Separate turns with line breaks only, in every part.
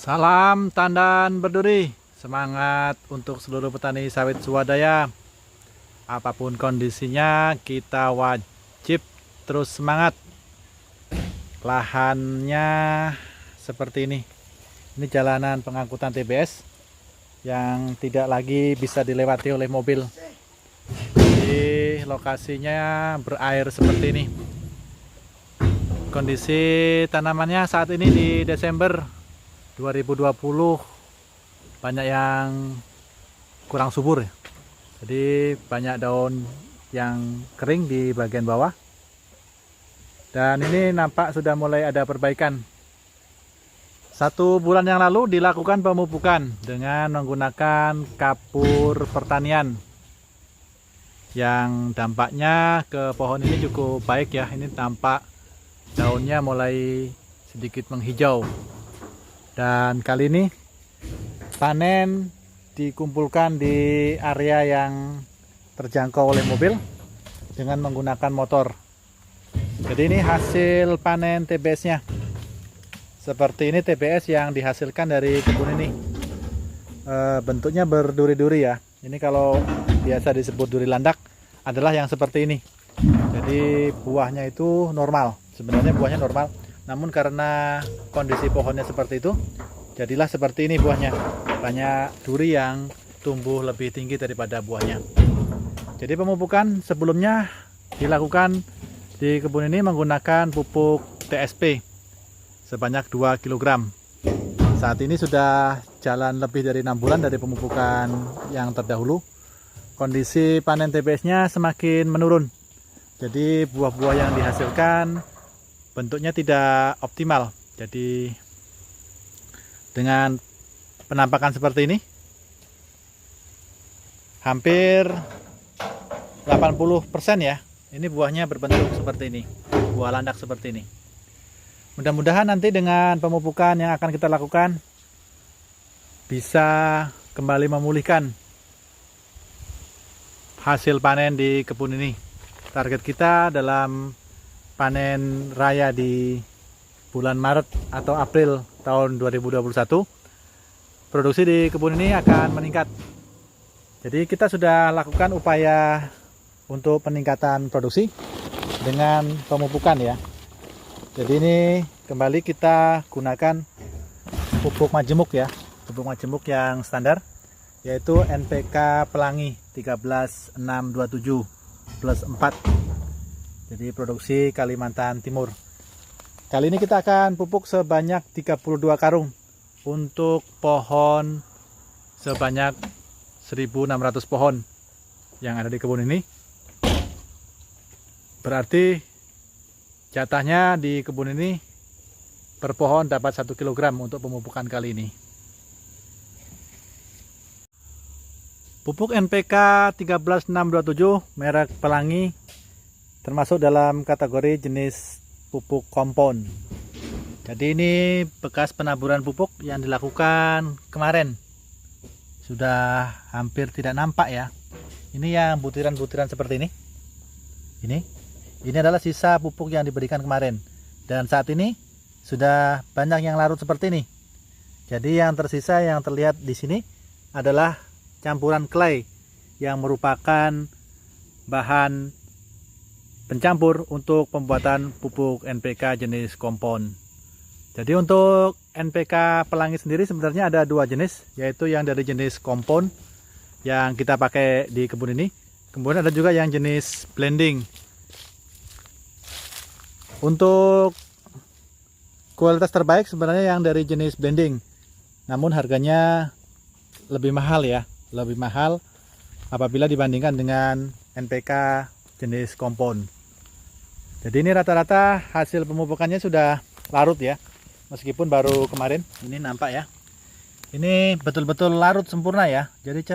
Salam tandan berduri, semangat untuk seluruh petani sawit swadaya. Apapun kondisinya, kita wajib terus semangat. Lahannya seperti ini. Ini jalanan pengangkutan TBS yang tidak lagi bisa dilewati oleh mobil. Jadi lokasinya berair seperti ini. Kondisi tanamannya saat ini di Desember 2020 banyak yang kurang subur ya. Jadi banyak daun yang kering di bagian bawah. Dan ini nampak sudah mulai ada perbaikan. 1 bulan yang lalu dilakukan pemupukan dengan menggunakan kapur pertanian. Yang dampaknya ke pohon ini cukup baik ya. Ini tampak daunnya mulai sedikit menghijau. Dan kali ini panen dikumpulkan di area yang terjangkau oleh mobil dengan menggunakan motor. Jadi ini hasil panen TBS-nya. Seperti ini TBS yang dihasilkan dari kebun ini. Bentuknya berduri-duri ya. Ini kalau biasa disebut duri landak adalah yang seperti ini. Jadi buahnya itu normal. Sebenarnya buahnya normal. Namun karena kondisi pohonnya seperti itu, jadilah seperti ini buahnya. Banyak duri yang tumbuh lebih tinggi daripada buahnya. Jadi pemupukan sebelumnya dilakukan di kebun ini menggunakan pupuk TSP sebanyak 2 kg. Saat ini sudah jalan lebih dari 6 bulan dari pemupukan yang terdahulu. Kondisi panen TBS-nya semakin menurun. Jadi buah-buah yang dihasilkan bentuknya tidak optimal. Jadi dengan penampakan seperti ini hampir 80% ya. Ini buahnya berbentuk seperti ini. Buah landak seperti ini. Mudah-mudahan nanti dengan pemupukan yang akan kita lakukan bisa kembali memulihkan hasil panen di kebun ini. Target kita dalam panen raya di bulan Maret atau April tahun 2021, produksi di kebun ini akan meningkat. Jadi kita sudah lakukan upaya untuk peningkatan produksi dengan pemupukan ya. Jadi ini kembali kita gunakan pupuk majemuk ya, pupuk majemuk yang standar, yaitu NPK Pelangi 13627+4. Jadi produksi Kalimantan Timur. Kali ini kita akan pupuk sebanyak 32 karung untuk pohon sebanyak 1.600 pohon yang ada di kebun ini. Berarti jatahnya di kebun ini per pohon dapat 1 kg untuk pemupukan kali ini. Pupuk NPK 13627 merek Pelangi termasuk dalam kategori jenis pupuk kompon. Jadi ini bekas penaburan pupuk yang dilakukan kemarin. Sudah hampir tidak nampak ya. Ini yang butiran-butiran seperti ini. Ini adalah sisa pupuk yang diberikan kemarin. Dan saat ini sudah banyak yang larut seperti ini. Jadi yang tersisa yang terlihat di sini adalah campuran clay yang merupakan bahan pencampur untuk pembuatan pupuk NPK jenis kompon. Jadi untuk NPK Pelangi sendiri sebenarnya ada 2 jenis, yaitu yang dari jenis kompon yang kita pakai di kebun ini. Kemudian ada juga yang jenis blending. Untuk kualitas terbaik sebenarnya yang dari jenis blending. Namun harganya lebih mahal ya, lebih mahal apabila dibandingkan dengan NPK jenis kompon. Jadi ini rata-rata hasil pemupukannya sudah larut ya. Meskipun baru kemarin, ini nampak ya. Ini betul-betul larut sempurna ya. Jadi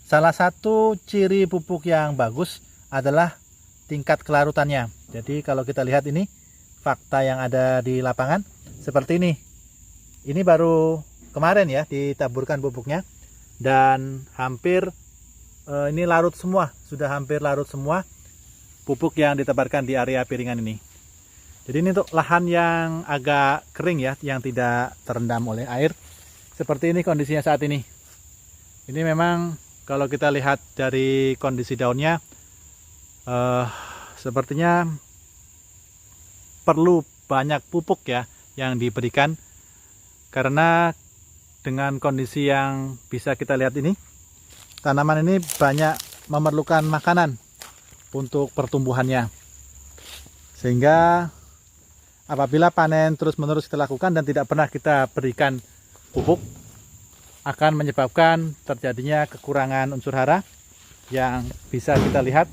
salah satu ciri pupuk yang bagus adalah tingkat kelarutannya. Jadi kalau kita lihat ini fakta yang ada di lapangan seperti ini. Ini baru kemarin ya ditaburkan pupuknya dan hampir ini larut semua, sudah hampir larut semua pupuk yang ditebarkan di area piringan ini. Jadi ini untuk lahan yang agak kering ya, yang tidak terendam oleh air. Seperti ini kondisinya saat ini. Ini memang kalau kita lihat dari kondisi daunnya, sepertinya perlu banyak pupuk ya yang diberikan, karena dengan kondisi yang bisa kita lihat ini, tanaman ini banyak memerlukan makanan untuk pertumbuhannya, sehingga apabila panen terus-menerus kita lakukan dan tidak pernah kita berikan pupuk, akan menyebabkan terjadinya kekurangan unsur hara yang bisa kita lihat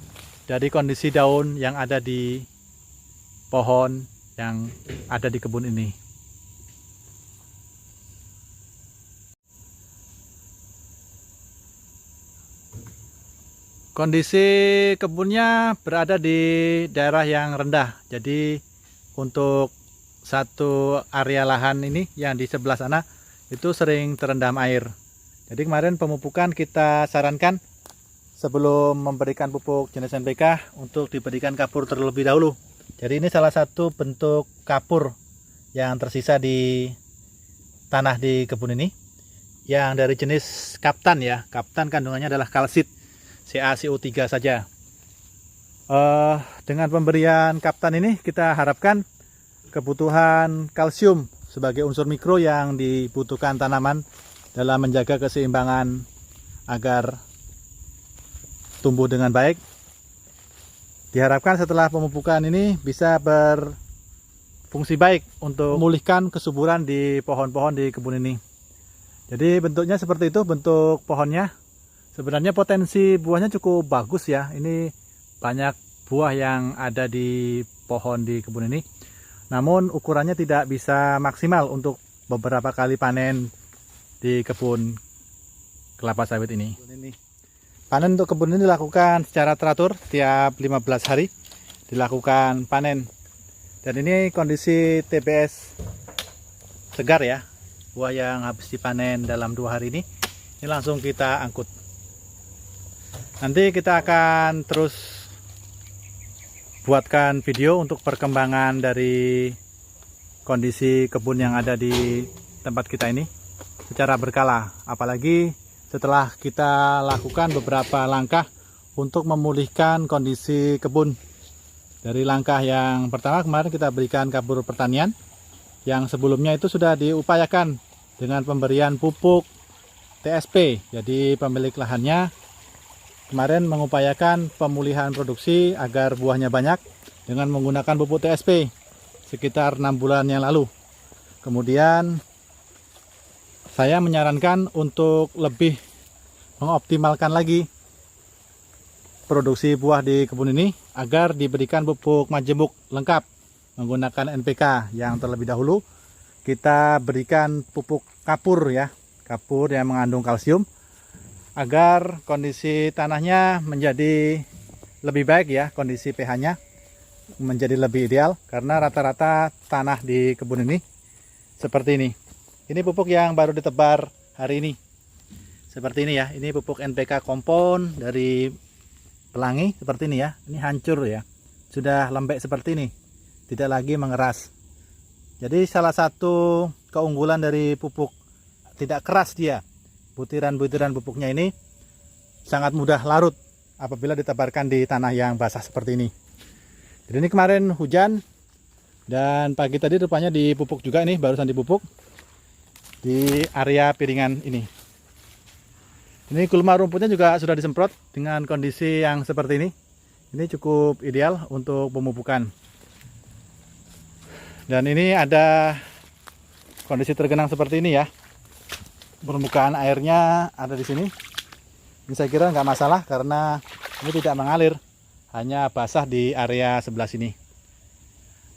dari kondisi daun yang ada di pohon yang ada di kebun ini. Kondisi kebunnya berada di daerah yang rendah, jadi untuk satu area lahan ini yang di sebelah sana itu sering terendam air. Jadi kemarin pemupukan kita sarankan sebelum memberikan pupuk jenis NPK untuk diberikan kapur terlebih dahulu. Jadi ini salah satu bentuk kapur yang tersisa di tanah di kebun ini, yang dari jenis Kaptan ya. Kaptan kandungannya adalah kalsit CaCO3 saja. Dengan pemberian Kaptan ini kita harapkan kebutuhan kalsium sebagai unsur mikro yang dibutuhkan tanaman dalam menjaga keseimbangan agar tumbuh dengan baik. Diharapkan setelah pemupukan ini bisa berfungsi baik untuk memulihkan kesuburan di pohon-pohon di kebun ini. Jadi bentuknya seperti itu bentuk pohonnya. Sebenarnya potensi buahnya cukup bagus ya. Ini banyak buah yang ada di pohon di kebun ini. Namun ukurannya tidak bisa maksimal untuk beberapa kali panen di kebun kelapa sawit ini. Panen untuk kebun ini dilakukan secara teratur tiap 15 hari dilakukan panen. Dan ini kondisi TBS segar ya. Buah yang habis dipanen dalam 2 hari ini langsung kita angkut. Nanti kita akan terus buatkan video untuk perkembangan dari kondisi kebun yang ada di tempat kita ini secara berkala. Apalagi setelah kita lakukan beberapa langkah untuk memulihkan kondisi kebun. Dari langkah yang pertama kemarin kita berikan kapur pertanian, yang sebelumnya itu sudah diupayakan dengan pemberian pupuk TSP. Jadi pemilik lahannya kemarin mengupayakan pemulihan produksi agar buahnya banyak dengan menggunakan pupuk TSP sekitar 6 bulan yang lalu. Kemudian saya menyarankan untuk lebih mengoptimalkan lagi produksi buah di kebun ini agar diberikan pupuk majemuk lengkap menggunakan NPK yang terlebih dahulu. Kita berikan pupuk kapur ya, kapur yang mengandung kalsium, agar kondisi tanahnya menjadi lebih baik ya, kondisi pH-nya menjadi lebih ideal, karena rata-rata tanah di kebun ini seperti ini. Ini pupuk yang baru ditebar hari ini. Seperti ini ya, ini pupuk NPK kompon dari Pelangi seperti ini ya. Ini hancur ya, sudah lembek seperti ini, tidak lagi mengeras. Jadi salah satu keunggulan dari pupuk tidak keras dia. Butiran-butiran pupuknya ini sangat mudah larut apabila ditebarkan di tanah yang basah seperti ini. Jadi ini kemarin hujan dan pagi tadi rupanya dipupuk juga, ini barusan dipupuk di area piringan ini. Ini gulma rumputnya juga sudah disemprot dengan kondisi yang seperti ini. Ini cukup ideal untuk pemupukan. Dan ini ada kondisi tergenang seperti ini ya. Permukaan airnya ada di sini. Ini saya kira nggak masalah karena ini tidak mengalir, hanya basah di area sebelah sini.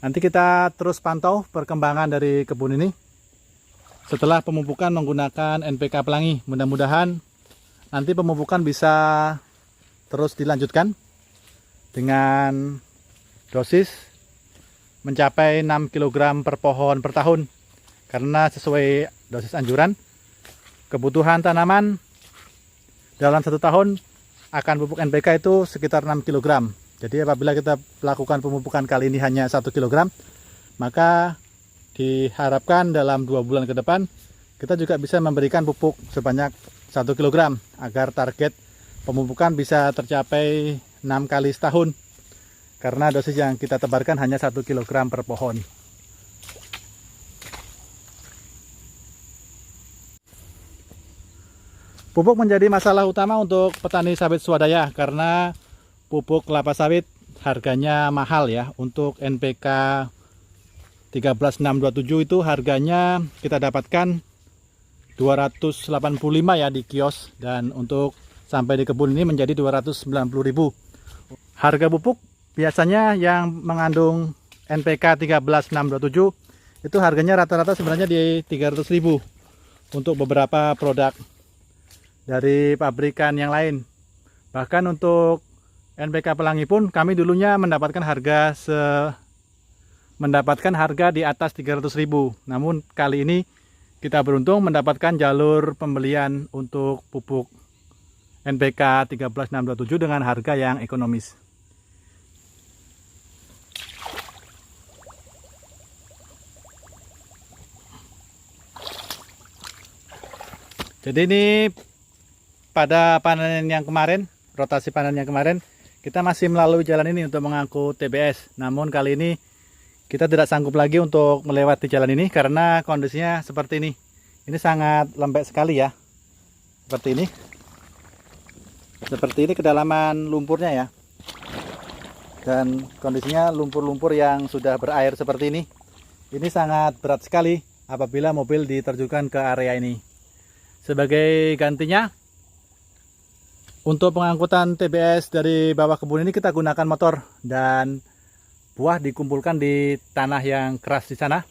Nanti kita terus pantau perkembangan dari kebun ini setelah pemupukan menggunakan NPK Pelangi. Mudah-mudahan nanti pemupukan bisa terus dilanjutkan dengan dosis mencapai 6 kg per pohon per tahun, karena sesuai dosis anjuran kebutuhan tanaman dalam 1 tahun akan pupuk NPK itu sekitar 6 kg. Jadi apabila kita lakukan pemupukan kali ini hanya 1 kg, maka diharapkan dalam 2 bulan ke depan kita juga bisa memberikan pupuk sebanyak 1 kg agar target pemupukan bisa tercapai 6 kali setahun, karena dosis yang kita tebarkan hanya 1 kg per pohon. Pupuk menjadi masalah utama untuk petani sawit swadaya karena pupuk kelapa sawit harganya mahal ya. Untuk NPK 13627 itu harganya kita dapatkan 285 ya di kios, dan untuk sampai di kebun ini menjadi 290.000. Harga pupuk biasanya yang mengandung NPK 13627 itu harganya rata-rata sebenarnya di 300.000 untuk beberapa produk dari pabrikan yang lain. Bahkan untuk NPK Pelangi pun kami dulunya mendapatkan harga di atas 300.000. Namun kali ini kita beruntung mendapatkan jalur pembelian untuk pupuk NPK 13627 dengan harga yang ekonomis. Jadi ini pada panen yang kemarin, rotasi panen yang kemarin, kita masih melalui jalan ini untuk mengangkut TBS. Namun kali ini kita tidak sanggup lagi untuk melewati jalan ini karena kondisinya seperti ini. Ini sangat lembek sekali ya. Seperti ini. Seperti ini kedalaman lumpurnya ya. Dan kondisinya lumpur-lumpur yang sudah berair seperti ini. Ini sangat berat sekali apabila mobil diterjunkan ke area ini. Sebagai gantinya, untuk pengangkutan TBS dari bawah kebun ini kita gunakan motor, dan buah dikumpulkan di tanah yang keras di sana,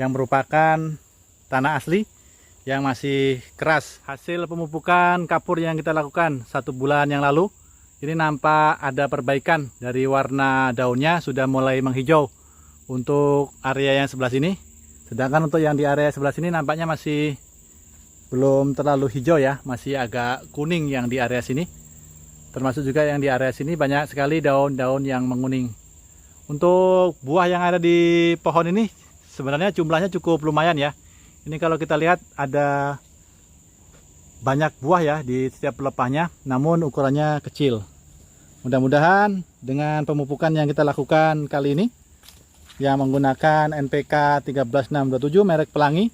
yang merupakan tanah asli yang masih keras. Hasil pemupukan kapur yang kita lakukan 1 bulan yang lalu, ini nampak ada perbaikan dari warna daunnya sudah mulai menghijau untuk area yang sebelah sini. Sedangkan untuk yang di area sebelah sini nampaknya masih belum terlalu hijau ya, masih agak kuning yang di area sini. Termasuk juga yang di area sini banyak sekali daun-daun yang menguning. Untuk buah yang ada di pohon ini sebenarnya jumlahnya cukup lumayan ya. Ini kalau kita lihat ada banyak buah ya di setiap pelepahnya, namun ukurannya kecil. Mudah-mudahan dengan pemupukan yang kita lakukan kali ini yang menggunakan NPK 13627 merek Pelangi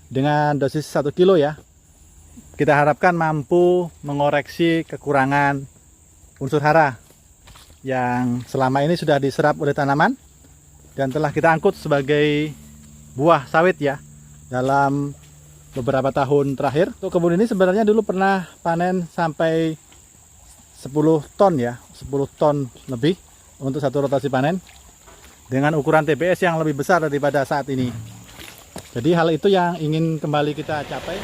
dengan dosis 1 kilo ya, kita harapkan mampu mengoreksi kekurangan unsur hara yang selama ini sudah diserap oleh tanaman dan telah kita angkut sebagai buah sawit ya dalam beberapa tahun terakhir. Untuk kebun ini sebenarnya dulu pernah panen sampai 10 ton ya, 10 ton lebih untuk satu rotasi panen dengan ukuran TBS yang lebih besar daripada saat ini. Jadi hal itu yang ingin kembali kita capai.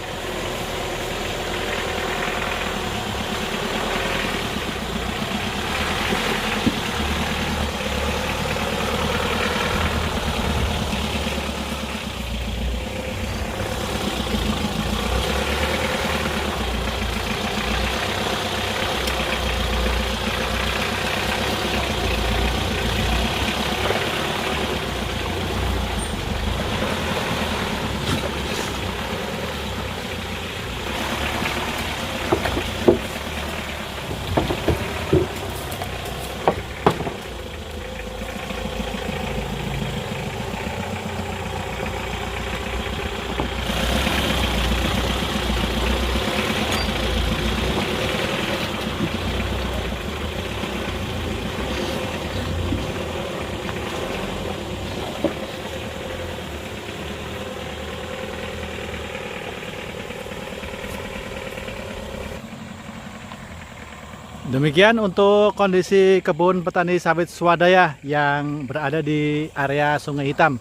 Demikian untuk kondisi kebun petani sawit swadaya yang berada di area Sungai Hitam.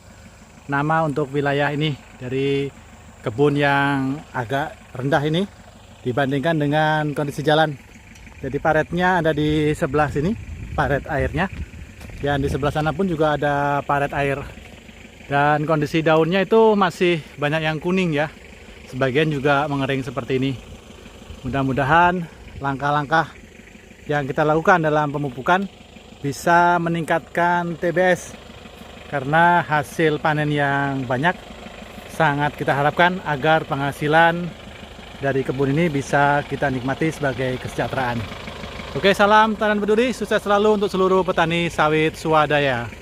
Nama untuk wilayah ini dari kebun yang agak rendah ini dibandingkan dengan kondisi jalan. Jadi paretnya ada di sebelah sini, paret airnya. Dan di sebelah sana pun juga ada paret air. Dan kondisi daunnya itu masih banyak yang kuning ya. Sebagian juga mengering seperti ini. Mudah-mudahan langkah-langkah yang kita lakukan dalam pemupukan bisa meningkatkan TBS karena hasil panen yang banyak sangat kita harapkan agar penghasilan dari kebun ini bisa kita nikmati sebagai kesejahteraan. Oke, salam tanam berduri, sukses selalu untuk seluruh petani sawit swadaya.